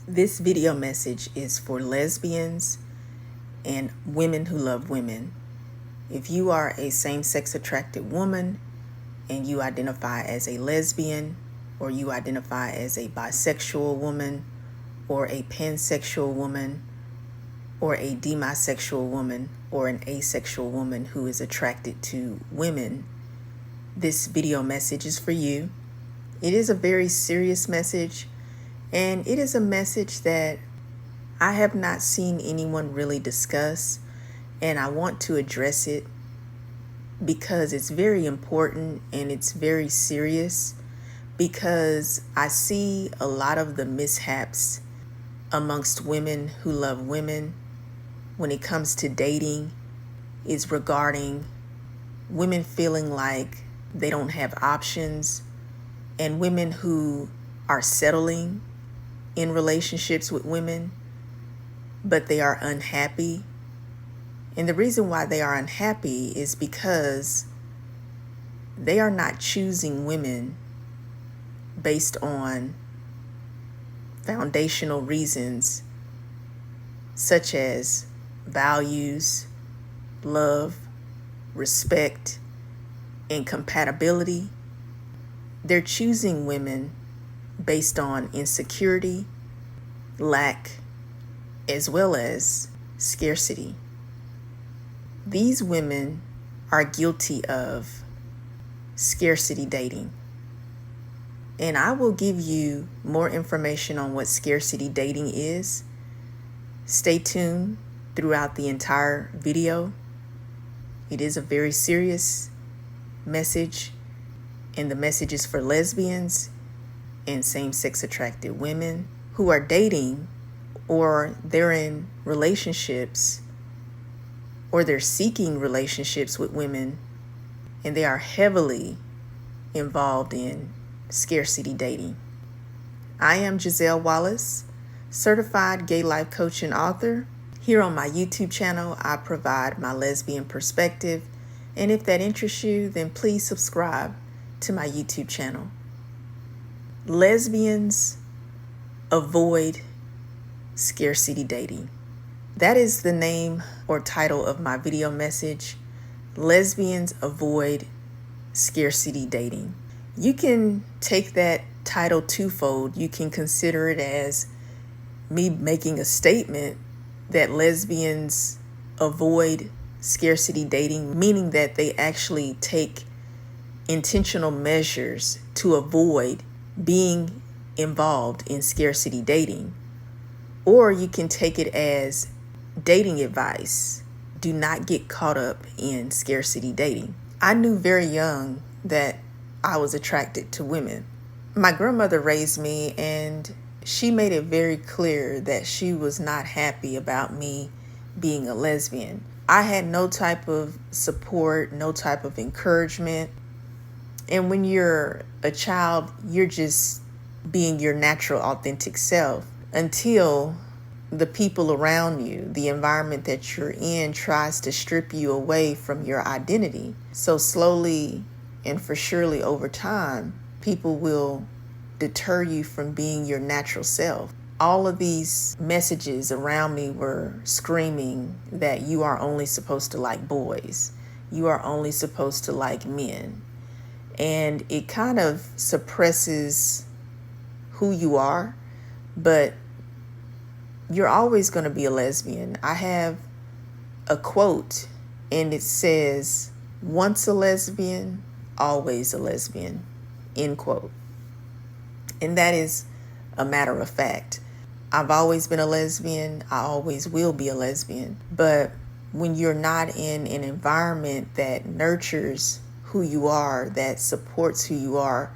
This video message is for lesbians and women who love women. If you are a same-sex attracted woman and you identify as a lesbian, or you identify as a bisexual woman, or a pansexual woman, or a demisexual woman, or an asexual woman who is attracted to women, this video message is for you. It is a very serious message, and it is a message that I have not seen anyone really discuss, and I want to address it because it's very important and it's very serious, because I see a lot of the mishaps amongst women who love women when it comes to dating is regarding women feeling like they don't have options, and women who are settling in relationships with women, but they are unhappy. And the reason why they are unhappy is because they are not choosing women based on foundational reasons such as values, love, respect, and compatibility. They're choosing women based on insecurity, lack, as well as scarcity. These women are guilty of scarcity dating. And I will give you more information on what scarcity dating is. Stay tuned throughout the entire video. It is a very serious message, and the message is for lesbians and same-sex attracted women who are dating, or they're in relationships, or they're seeking relationships with women, and they are heavily involved in scarcity dating. I am Giselle Wallace, certified gay life coach and author. Here on my YouTube channel, I provide my lesbian perspective, and if that interests you, then please subscribe to my YouTube channel. Lesbians avoid scarcity dating. That is the name or title of my video message. Lesbians avoid scarcity dating. You can take that title twofold. You can consider it as me making a statement that lesbians avoid scarcity dating, meaning that they actually take intentional measures to avoid being involved in scarcity dating. Or you can take it as dating advice. Do not get caught up in scarcity dating. I knew very young that I was attracted to women. My grandmother raised me, and she made it very clear that she was not happy about me being a lesbian. I had no type of support, no type of encouragement. And when you're a child, you're just being your natural, authentic self until the people around you, the environment that you're in, tries to strip you away from your identity. So slowly and for surely over time, people will deter you from being your natural self. All of these messages around me were screaming that you are only supposed to like boys. You are only supposed to like men. And it kind of suppresses who you are, but you're always going to be a lesbian. I have a quote, and it says, "Once a lesbian, always a lesbian," end quote. And that is a matter of fact. I've always been a lesbian. I always will be a lesbian. But when you're not in an environment that nurtures who you are, that supports who you are,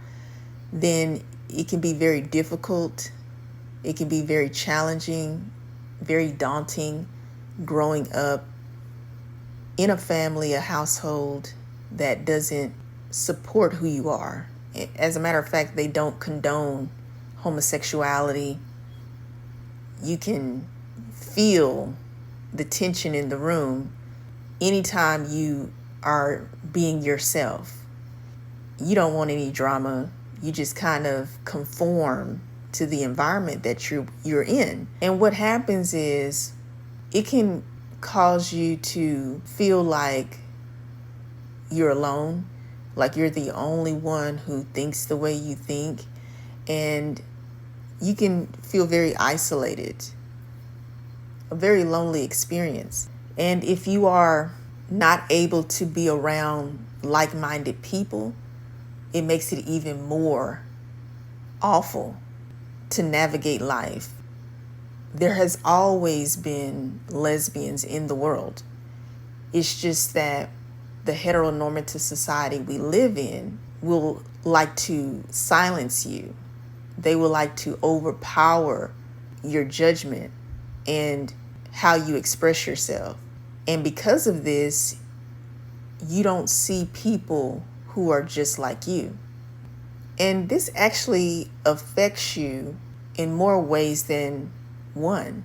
then it can be very difficult. It can be very challenging, very daunting growing up in a family, a household that doesn't support who you are. As a matter of fact, they don't condone homosexuality. You can feel the tension in the room anytime you are being yourself. You don't want any drama. You just kind of conform to the environment that you're in. And what happens is it can cause you to feel like you're alone, like you're the only one who thinks the way you think, and you can feel very isolated, a very lonely experience. And if you are not able to be around like-minded people, it makes it even more awful to navigate life. There has always been lesbians in the world. It's just that the heteronormative society we live in will like to silence you. They will like to overpower your judgment and how you express yourself. And because of this, you don't see people who are just like you. And this actually affects you in more ways than one.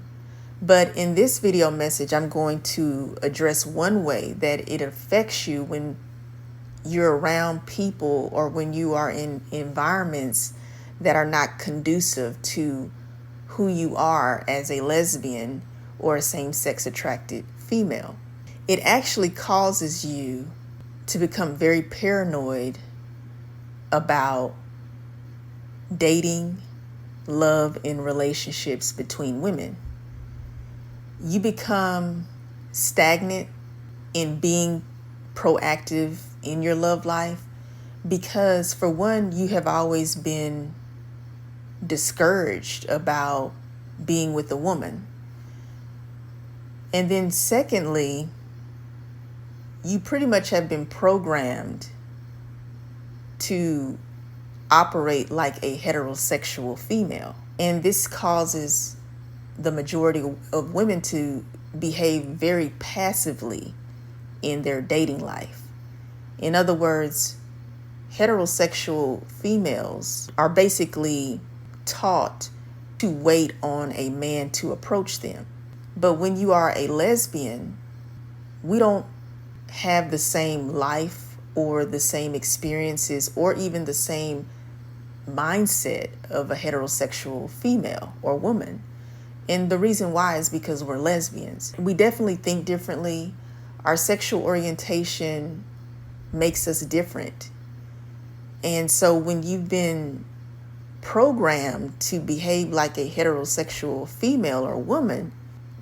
But in this video message, I'm going to address one way that it affects you when you're around people or when you are in environments that are not conducive to who you are as a lesbian or a same-sex attracted female. It actually causes you to become very paranoid about dating, love, and relationships between women. You become stagnant in being proactive in your love life because, for one, you have always been discouraged about being with a woman. And then secondly, you pretty much have been programmed to operate like a heterosexual female. And this causes the majority of women to behave very passively in their dating life. In other words, heterosexual females are basically taught to wait on a man to approach them. But when you are a lesbian, we don't have the same life or the same experiences or even the same mindset of a heterosexual female or woman. And the reason why is because we're lesbians. We definitely think differently. Our sexual orientation makes us different. And so when you've been programmed to behave like a heterosexual female or woman,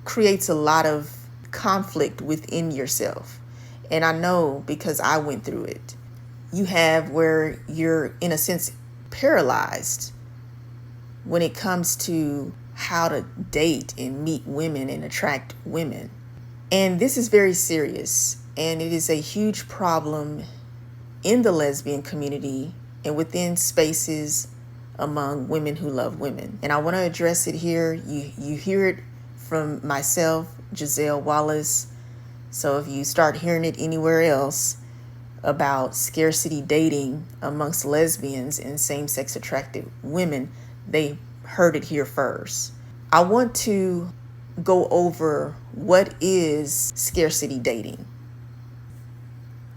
creates a lot of conflict within yourself. And I know because I went through it. You have where you're, in a sense, paralyzed when it comes to how to date and meet women and attract women. And this is very serious, and it is a huge problem in the lesbian community and within spaces among women who love women. And I want to address it here. You hear it from myself, Giselle Wallace. So if you start hearing it anywhere else about scarcity dating amongst lesbians and same-sex attracted women, they heard it here first. I want to go over what is scarcity dating.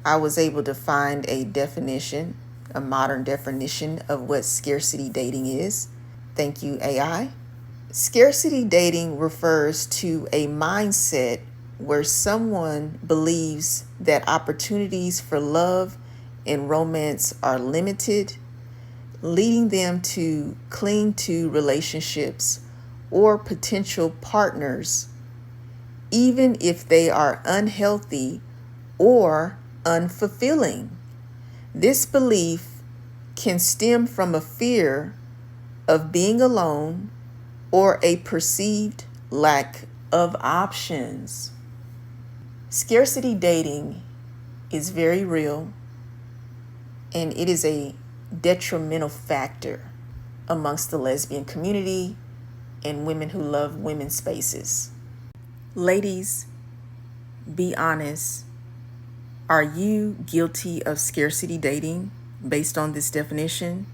I was able to find a definition, a modern definition of what scarcity dating is. Thank you, AI. Scarcity dating refers to a mindset where someone believes that opportunities for love and romance are limited, leading them to cling to relationships or potential partners, even if they are unhealthy or unfulfilling. This belief can stem from a fear of being alone or a perceived lack of options. Scarcity dating is very real, and it is a detrimental factor amongst the lesbian community and women who love women's spaces. Ladies, be honest. Are you guilty of scarcity dating based on this definition?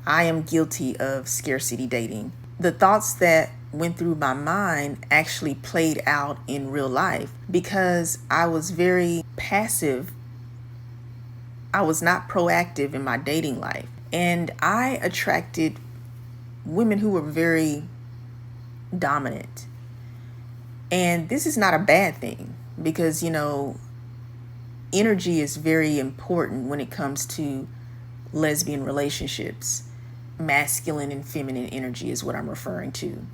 I am guilty of scarcity dating. The thoughts that went through my mind actually played out in real life because I was very passive. I was not proactive in my dating life, and I attracted women who were very dominant. And this is not a bad thing because, energy is very important when it comes to lesbian relationships. Masculine and feminine energy is what I'm referring to.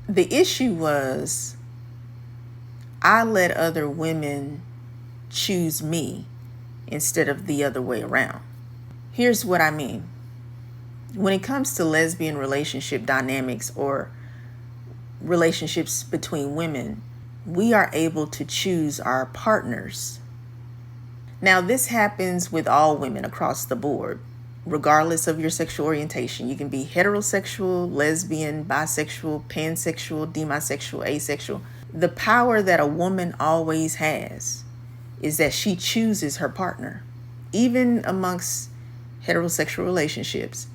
The issue was I let other women choose me instead of the other way around. Here's what I mean. When it comes to lesbian relationship dynamics or relationships between women, we are able to choose our partners. Now, this happens with all women across the board, regardless of your sexual orientation. You can be heterosexual, lesbian, bisexual, pansexual, demisexual, asexual. The power that a woman always has is that she chooses her partner. Even amongst heterosexual relationships,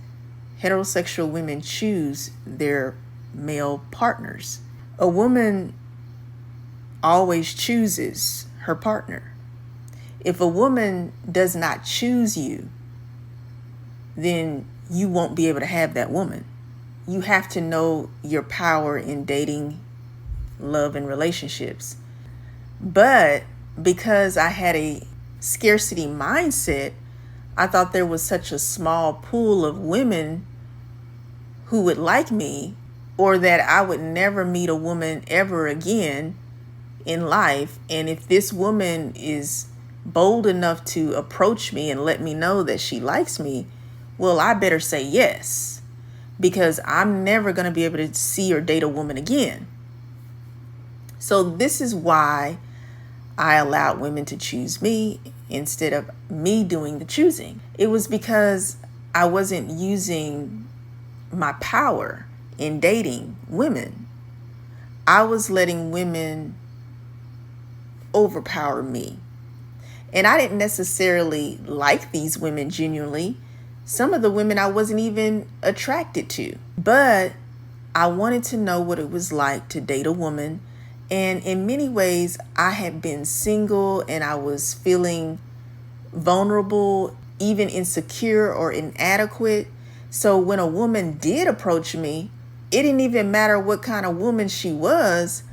heterosexual women choose their male partners. A woman always chooses her partner. If a woman does not choose you, then you won't be able to have that woman. You have to know your power in dating, love, and relationships. But because I had a scarcity mindset, I thought there was such a small pool of women who would like me, or that I would never meet a woman ever again in life. And if this woman is bold enough to approach me and let me know that she likes me, well, I better say yes, because I'm never going to be able to see or date a woman again. So this is why I allowed women to choose me instead of me doing the choosing. It was because I wasn't using my power in dating women. I was letting women overpower me. And I didn't necessarily like these women genuinely. Some of the women I wasn't even attracted to. But I wanted to know what it was like to date a woman. And in many ways, I had been single and I was feeling vulnerable, even insecure or inadequate. So when a woman did approach me, it didn't even matter what kind of woman she was.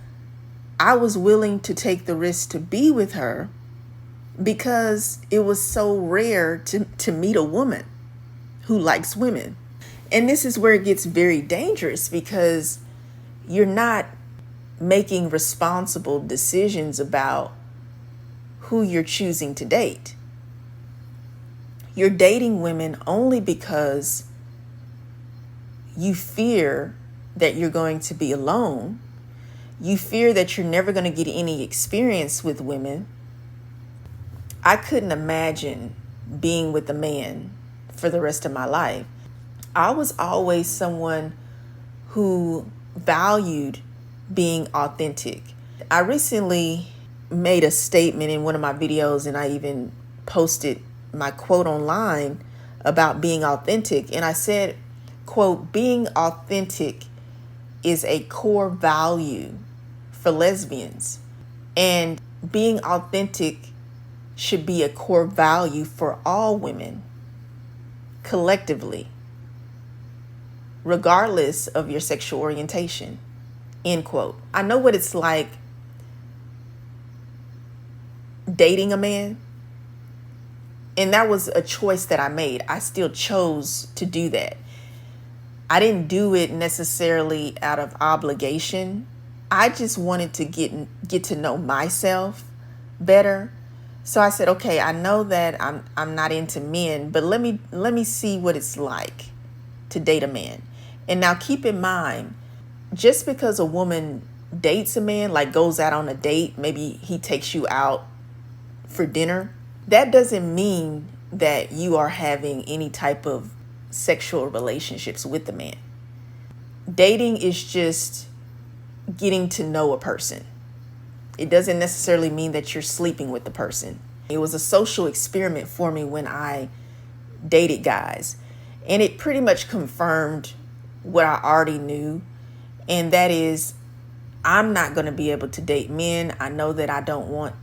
I was willing to take the risk to be with her because it was so rare to meet a woman who likes women. And this is where it gets very dangerous because you're not making responsible decisions about who you're choosing to date. You're dating women only because you fear that you're going to be alone. You fear that you're never going to get any experience with women. I couldn't imagine being with a man for the rest of my life. I was always someone who valued being authentic. I recently made a statement in one of my videos, and I even posted my quote online about being authentic. And I said, quote, "Being authentic is a core value for lesbians. And being authentic should be a core value for all women, collectively, regardless of your sexual orientation," end quote. I know what it's like dating a man. And that was a choice that I made. I still chose to do that. I didn't do it necessarily out of obligation. I just wanted to get to know myself better. So I said, okay, I know that I'm not into men, but let me see what it's like to date a man. And now keep in mind, just because a woman dates a man, like goes out on a date, maybe he takes you out for dinner, that doesn't mean that you are having any type of sexual relationships with the man. Dating is just getting to know a person. It doesn't necessarily mean that you're sleeping with the person. It was a social experiment for me when I dated guys. And it pretty much confirmed what I already knew. And that is, I'm not going to be able to date men. I know that I don't want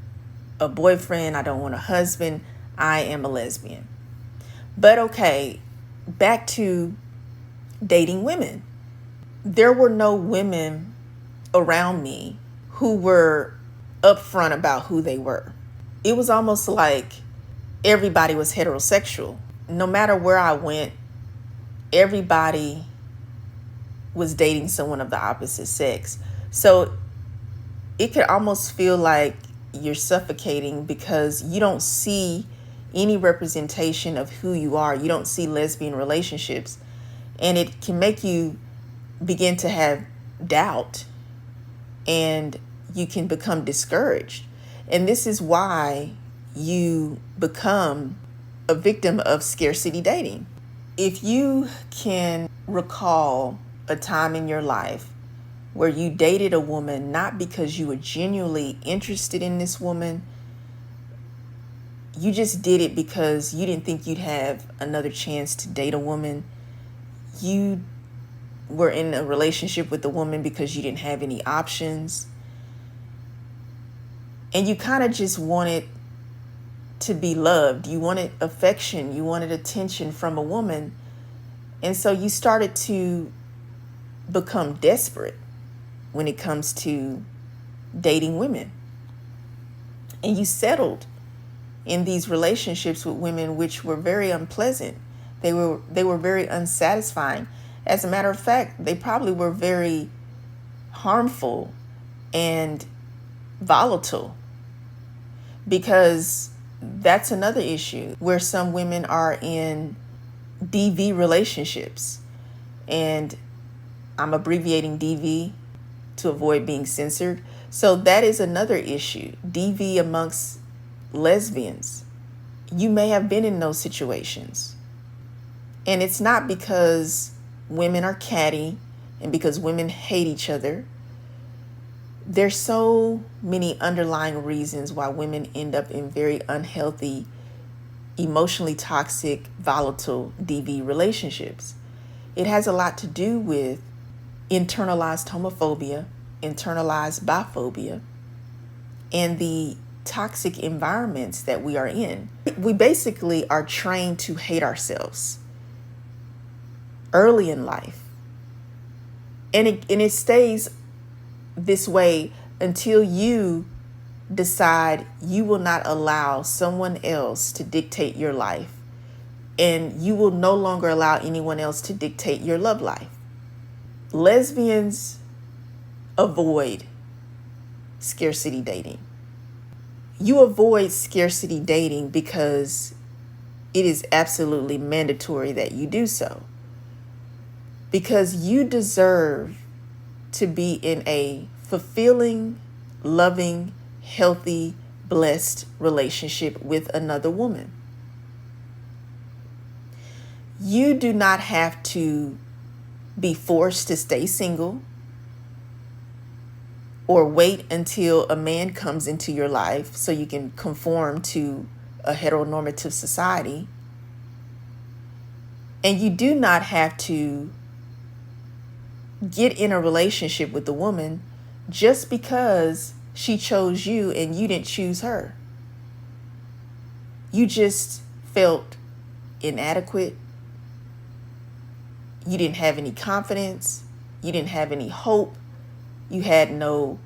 a boyfriend. I don't want a husband. I am a lesbian. But okay, back to dating women. There were no women around me who were upfront about who they were. It was almost like everybody was heterosexual. No matter where I went, everybody was dating someone of the opposite sex. So it could almost feel like you're suffocating because you don't see any representation of who you are. You don't see lesbian relationships. And it can make you begin to have doubt, and you can become discouraged. And this is why you become a victim of scarcity dating. If you can recall a time in your life where you dated a woman not because you were genuinely interested in this woman, you just did it because you didn't think you'd have another chance to date a woman. You were in a relationship with a woman because you didn't have any options. And you kind of just wanted to be loved. You wanted affection. You wanted attention from a woman. And so you started to become desperate when it comes to dating women. And you settled in these relationships with women which were very unpleasant. They were very unsatisfying. As a matter of fact, they probably were very harmful and volatile, because that's another issue where some women are in DV relationships. And I'm abbreviating DV to avoid being censored. So that is another issue. DV amongst lesbians. You may have been in those situations. And it's not because women are catty and because women hate each other. There's so many underlying reasons why women end up in very unhealthy, emotionally toxic, volatile DV relationships. It has a lot to do with internalized homophobia, internalized biphobia, and the toxic environments that we are in. We basically are trained to hate ourselves early in life. And it stays this way until you decide you will not allow someone else to dictate your life, and you will no longer allow anyone else to dictate your love life. Lesbians avoid scarcity dating. You avoid scarcity dating because it is absolutely mandatory that you do so. Because you deserve to be in a fulfilling, loving, healthy, blessed relationship with another woman. You do not have to be forced to stay single or wait until a man comes into your life so you can conform to a heteronormative society. And you do not have to get in a relationship with a woman just because she chose you and you didn't choose her. You just felt inadequate. You didn't have any confidence. You didn't have any hope. You had no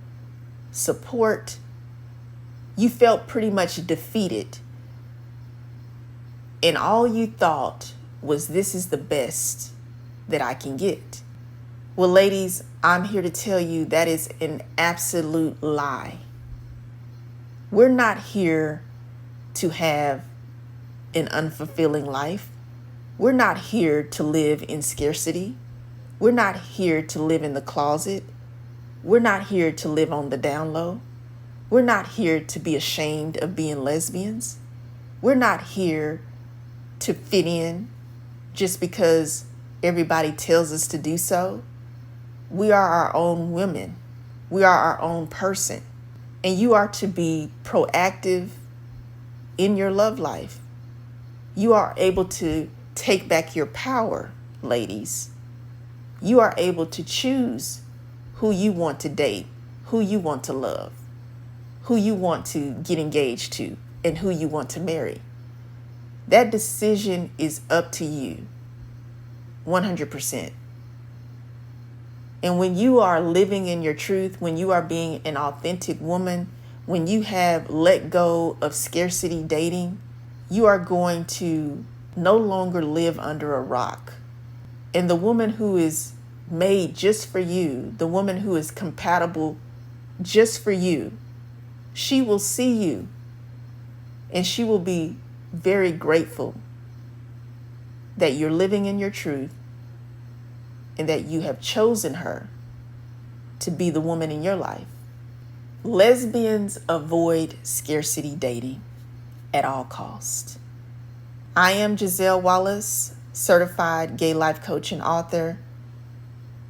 support. You felt pretty much defeated. And all you thought was, this is the best that I can get. Well, ladies, I'm here to tell you that is an absolute lie. We're not here to have an unfulfilling life. We're not here to live in scarcity. We're not here to live in the closet. We're not here to live on the down low. We're not here to be ashamed of being lesbians. We're not here to fit in just because everybody tells us to do so. We are our own women. We are our own person. And you are to be proactive in your love life. You are able to take back your power, ladies. You are able to choose who you want to date, who you want to love, who you want to get engaged to, and who you want to marry. That decision is up to you, 100%. And when you are living in your truth, when you are being an authentic woman, when you have let go of scarcity dating, you are going to no longer live under a rock. And the woman who is made just for you, the woman who is compatible just for you, she will see you and she will be very grateful that you're living in your truth and that you have chosen her to be the woman in your life. Lesbians avoid scarcity dating at all costs. I am Giselle Wallace, certified gay life coach and author.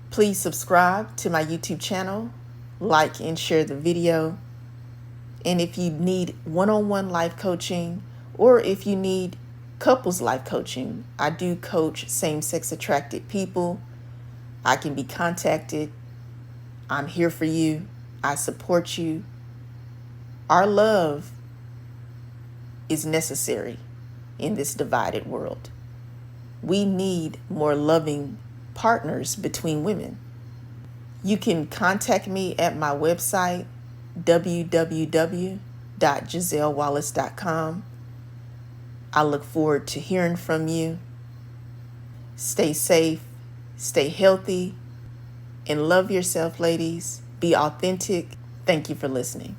Please subscribe to my YouTube channel, like and share the video. And if you need one-on-one life coaching, or if you need couples life coaching, I do coach same-sex attracted people. I can be contacted. I'm here for you. I support you. Our love is necessary in this divided world. We need more loving partners between women. You can contact me at my website, www.gisellewallace.com. I look forward to hearing from you. Stay safe, stay healthy, and love yourself, ladies. Be authentic. Thank you for listening.